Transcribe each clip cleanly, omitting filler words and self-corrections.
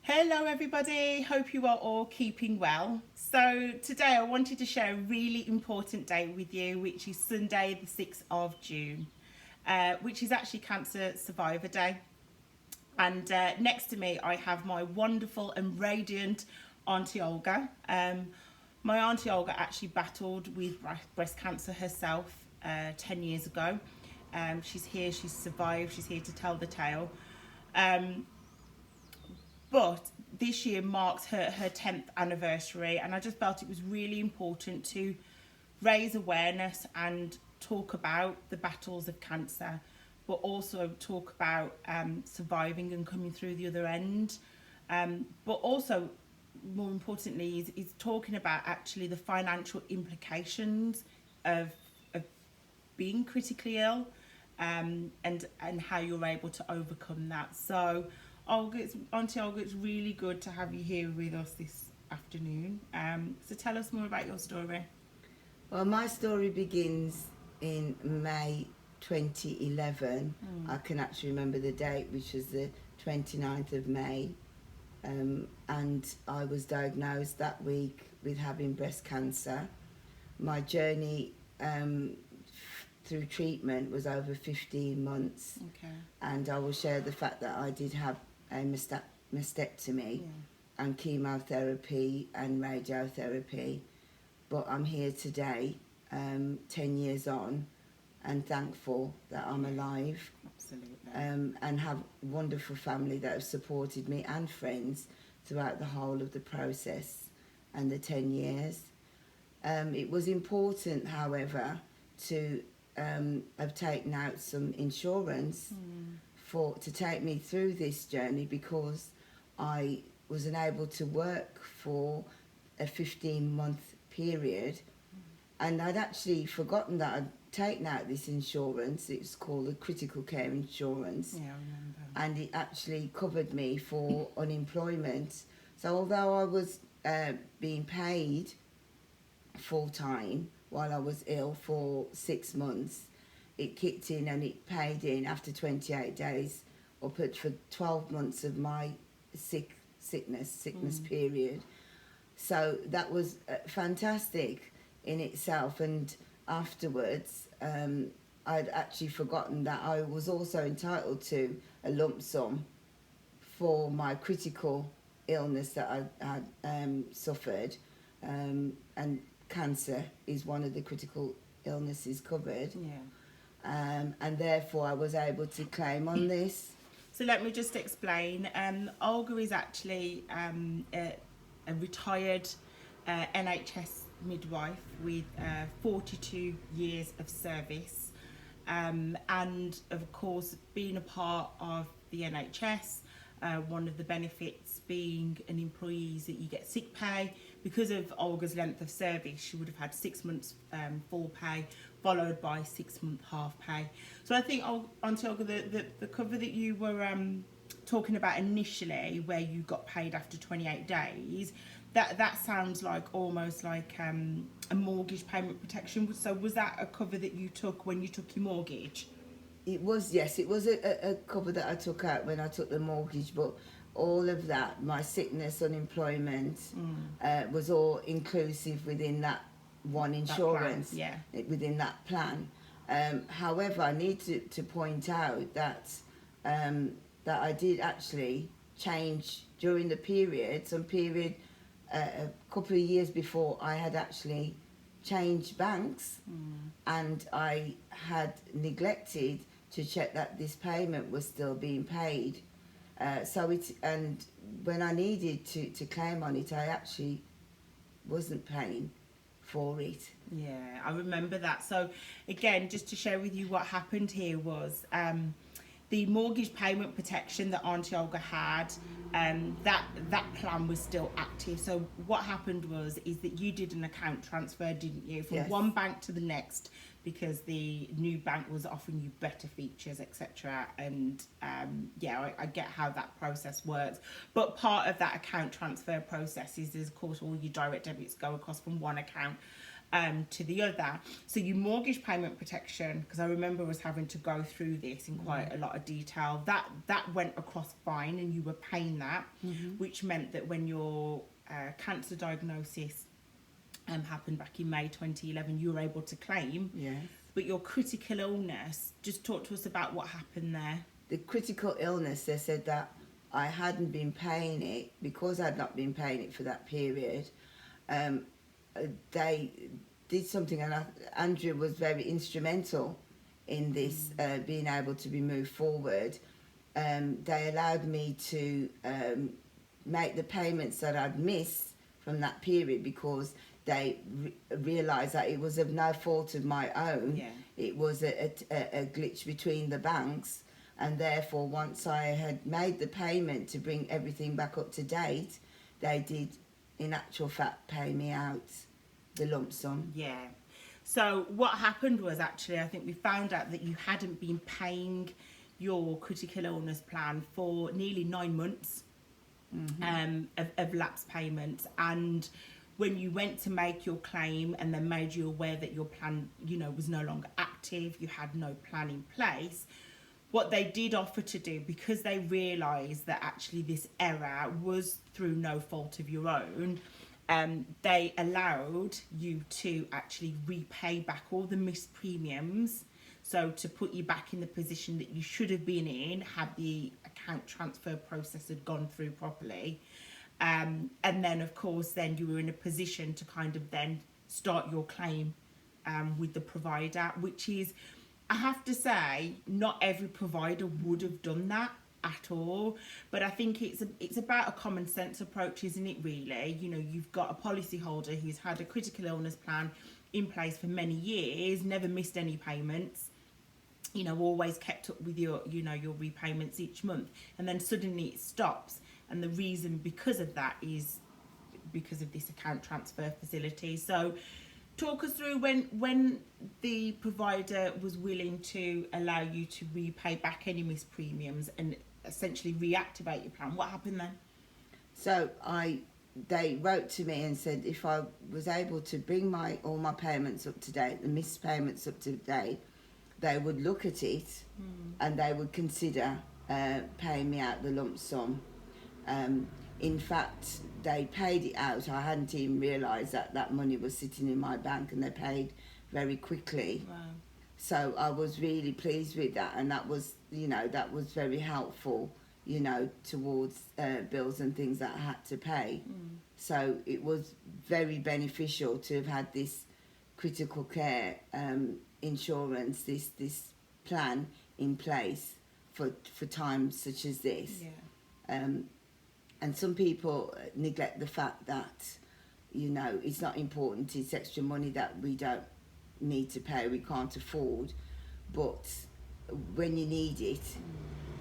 Hello everybody, hope you are all keeping well. So today I wanted to share a really important day with you, which is Sunday the 6th of June, which is actually Cancer Survivor Day. And next to me I have my wonderful and radiant Auntie Olga. My Auntie Olga actually battled with breast cancer herself 10 years ago. She's here, she's survived, she's here to tell the tale. But this year marks her 10th anniversary, and I just felt it was really important to raise awareness and talk about the battles of cancer, but also talk about surviving and coming through the other end. But also, more importantly, is talking about actually the financial implications of being critically ill, and how you're able to overcome that. So Auntie Olga, it's really good to have you here with us this afternoon. So tell us more about your story. Well, my story begins in May 2011. I can actually remember the date, which was the 29th of May. And I was diagnosed that week with having breast cancer. My journey through treatment was over 15 months. Okay. And I will share the fact that I did have a mastectomy and chemotherapy and radiotherapy. But I'm here today, 10 years on, and thankful that I'm alive. Absolutely. And have a wonderful family that have supported me and friends throughout the whole of the process and the 10 years. It was important, however, to have taken out some insurance to take me through this journey, because I was unable to work for a 15-month period, and I'd actually forgotten that I'd taken out this insurance. It was called a critical care insurance. Yeah, I remember. And it actually covered me for unemployment. So although I was being paid full-time while I was ill for 6 months, it kicked in and it paid in after 28 days up for 12 months of my sickness period. So that was fantastic in itself. And afterwards, I'd actually forgotten that I was also entitled to a lump sum for my critical illness that I had suffered. And cancer is one of the critical illnesses covered. Yeah. And therefore I was able to claim on this. So let me just explain. Olga is actually a retired NHS midwife with 42 years of service, and of course being a part of the NHS, one of the benefits being an employee is that you get sick pay. Because of Olga's length of service, she would have had 6 months full pay, followed by 6 month half pay. So I think, Auntie Olga, the cover that you were talking about initially, where you got paid after 28 days, that sounds like almost like a mortgage payment protection. So was that a cover that you took when you took your mortgage? It was, yes, it was a cover that I took out when I took the mortgage, but all of that, my sickness, unemployment, was all inclusive within that one insurance, within that plan. However, I need to point out that that I did actually change during the period, a couple of years before, I had actually changed banks, and I had neglected to check that this payment was still being paid. And when I needed to claim on it, I actually wasn't paying for it. Yeah, I remember that. So again, just to share with you what happened here was the mortgage payment protection that Auntie Olga had, that plan was still active. So what happened is that you did an account transfer, didn't you, from one bank to the next, because the new bank was offering you better features, etc. And I get how that process works. But part of that account transfer process is of course all your direct debits go across from one account. to the other. So your mortgage payment protection, because I remember us having to go through this in quite a lot of detail, that went across fine, and you were paying that, which meant that when your cancer diagnosis happened back in May 2011, you were able to claim. Yes. But your critical illness, just talk to us about what happened there. The critical illness, they said that I hadn't been paying it because I'd not been paying it for that period. They did something, and Andrea was very instrumental in this being able to be moved forward. They allowed me to make the payments that I'd missed from that period because they realised that it was of no fault of my own. Yeah. It was a glitch between the banks, and therefore once I had made the payment to bring everything back up to date, they did in actual fact pay me out the lump sum. Yeah. So what happened was, actually, I think we found out that you hadn't been paying your critical illness plan for nearly 9 months of lapse payments, and when you went to make your claim and then made you aware that your plan, was no longer active, you had no plan in place, what they did offer to do, because they realised that actually this error was through no fault of your own, they allowed you to actually repay back all the missed premiums, so to put you back in the position that you should have been in had the account transfer process had gone through properly. And then, of course, then you were in a position to kind of then start your claim with the provider, which is, I have to say, not every provider would have done that at all. But I think it's about a common sense approach, isn't it, really? You've got a policyholder who's had a critical illness plan in place for many years, never missed any payments, always kept up with your repayments each month, and then suddenly it stops. And the reason because of that is because of this account transfer facility. So talk us through when the provider was willing to allow you to repay back any missed premiums and essentially reactivate your plan. What happened then? So they wrote to me and said if I was able to bring all my payments up to date, the missed payments up to date, they would look at it and they would consider paying me out the lump sum. In fact, they paid it out. I hadn't even realised that money was sitting in my bank, and they paid very quickly. Wow. So I was really pleased with that, and that was very helpful, towards bills and things that I had to pay. So it was very beneficial to have had this critical care insurance, this plan in place for times such as this. Yeah. And some people neglect the fact that, it's not important, it's extra money that we don't need to pay, we can't afford. But when you need it,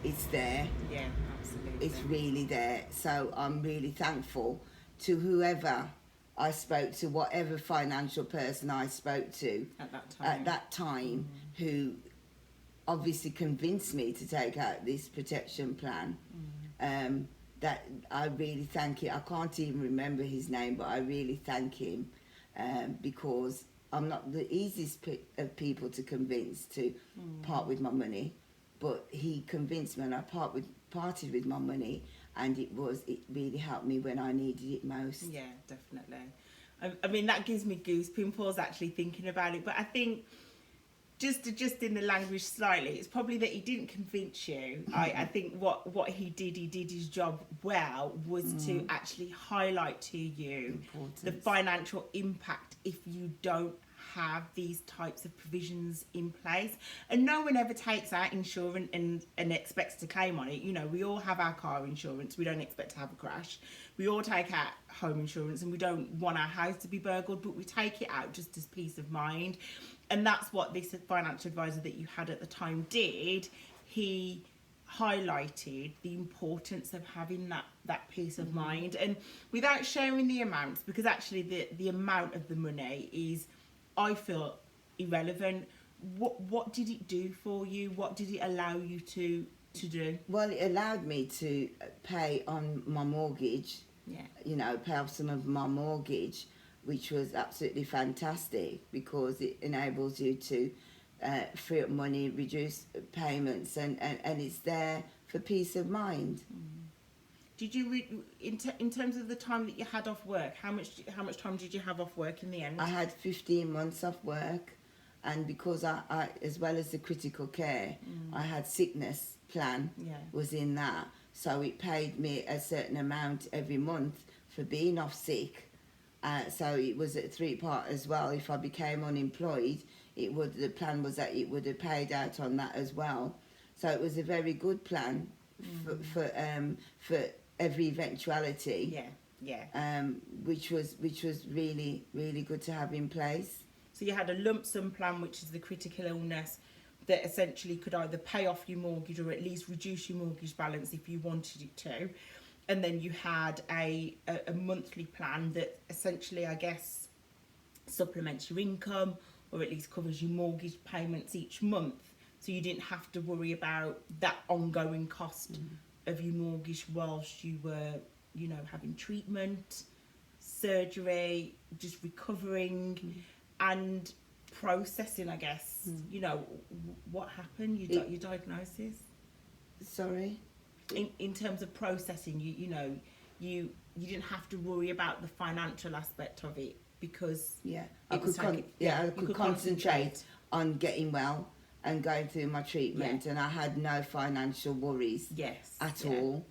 it's there. Yeah, absolutely. It's really there. So I'm really thankful to whoever I spoke to, whatever financial person I spoke to at that time, who obviously convinced me to take out this protection plan. That I really thank him. I can't even remember his name, but I really thank him because I'm not the easiest of people to convince to part with my money, but he convinced me, and I parted with my money, and it really helped me when I needed it most. Yeah, definitely. I mean, that gives me goosebumps actually thinking about it, but I think just in the language slightly, it's probably that he didn't convince you. I think what he did his job well, was to actually highlight to you the financial impact if you don't have these types of provisions in place. And no one ever takes out insurance and expects to claim on it. We all have our car insurance, we don't expect to have a crash. We all take out home insurance, and we don't want our house to be burgled, but we take it out just as peace of mind. And that's what this financial advisor that you had at the time did. He highlighted the importance of having that peace of mind, and without sharing the amounts, because actually the amount of the money is, I feel, irrelevant. What did it do for you? What did it allow you to do? Well, it allowed me to pay on my mortgage. Yeah. Pay off some of my mortgage. which was absolutely fantastic because it enables you to free up money, reduce payments, and it's there for peace of mind. Did you, in terms of the time that you had off work, how much time did you have off work in the end? I had 15 months off work, and because I as well as the critical care, I had sickness plan was in that, so it paid me a certain amount every month for being off sick. So it was a three-part as well. If I became unemployed, the plan was that it would have paid out on that as well. So it was a very good plan for every eventuality. Which was really, really good to have in place. So you had a lump sum plan, which is the critical illness, that essentially could either pay off your mortgage or at least reduce your mortgage balance if you wanted it to. And then you had a monthly plan that essentially, I guess, supplements your income or at least covers your mortgage payments each month. So you didn't have to worry about that ongoing cost of your mortgage whilst you were, you know, having treatment, surgery, just recovering and processing, I guess. You know, what happened, your diagnosis? Sorry? In terms of processing, you know, you didn't have to worry about the financial aspect of it because I could concentrate on getting well and going through my treatment, and I had no financial worries at all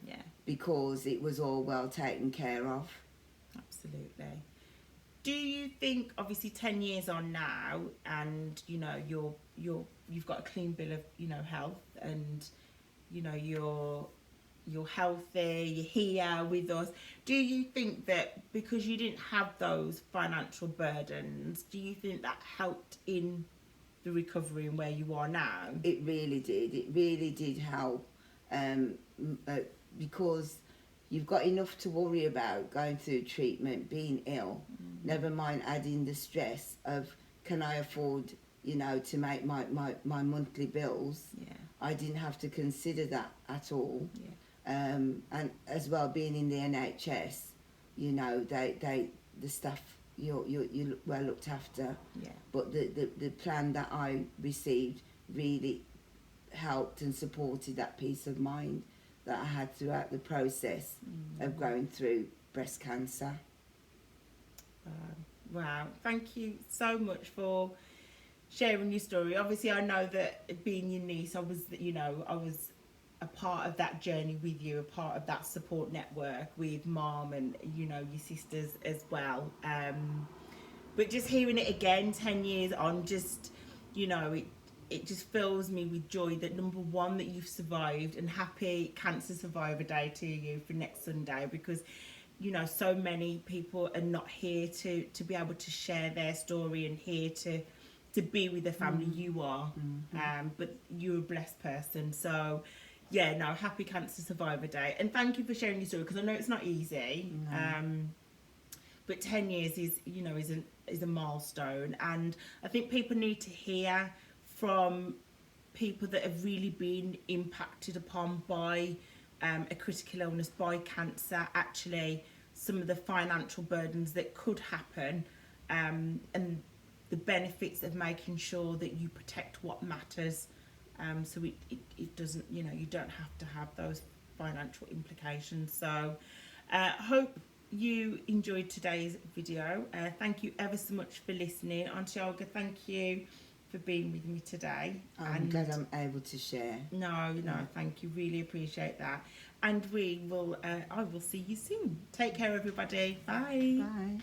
because it was all well taken care of. Absolutely. Do you think, obviously 10 years on now, and you know you've got a clean bill of, you know, health, and you know you're healthy, you're here with us, do you think that because you didn't have those financial burdens, do you think that helped in the recovery and where you are now? It really did help, because you've got enough to worry about going through treatment, being ill, never mind adding the stress of, can I afford, you know, to make my monthly bills? I didn't have to consider that at all. And as well, being in the NHS, you know, the staff, you're well looked after. But the plan that I received really helped and supported that peace of mind that I had throughout the process of going through breast cancer. Wow, thank you so much for sharing your story. Obviously, I know that being your niece, I was a part of that journey with you, a part of that support network with Mom and, you know, your sisters as well. But just hearing it again 10 years on, just, you know, it just fills me with joy that, number one, that you've survived, and happy Cancer Survivor Day to you for next Sunday, because, you know, so many people are not here to be able to share their story and here to be with the family you are. But you're a blessed person. So, yeah, no, happy Cancer Survivor Day. And thank you for sharing your story, because I know it's not easy. But 10 years is a milestone. And I think people need to hear from people that have really been impacted upon by a critical illness, by cancer, actually some of the financial burdens that could happen, and the benefits of making sure that you protect what matters, so it doesn't, you know, you don't have to have those financial implications. So hope you enjoyed today's video. Thank you ever so much for listening. Auntie Olga, thank you for being with me today. I'm glad I'm able to share. No, thank you. Really appreciate that. And I will see you soon. Take care, everybody. Bye. Bye.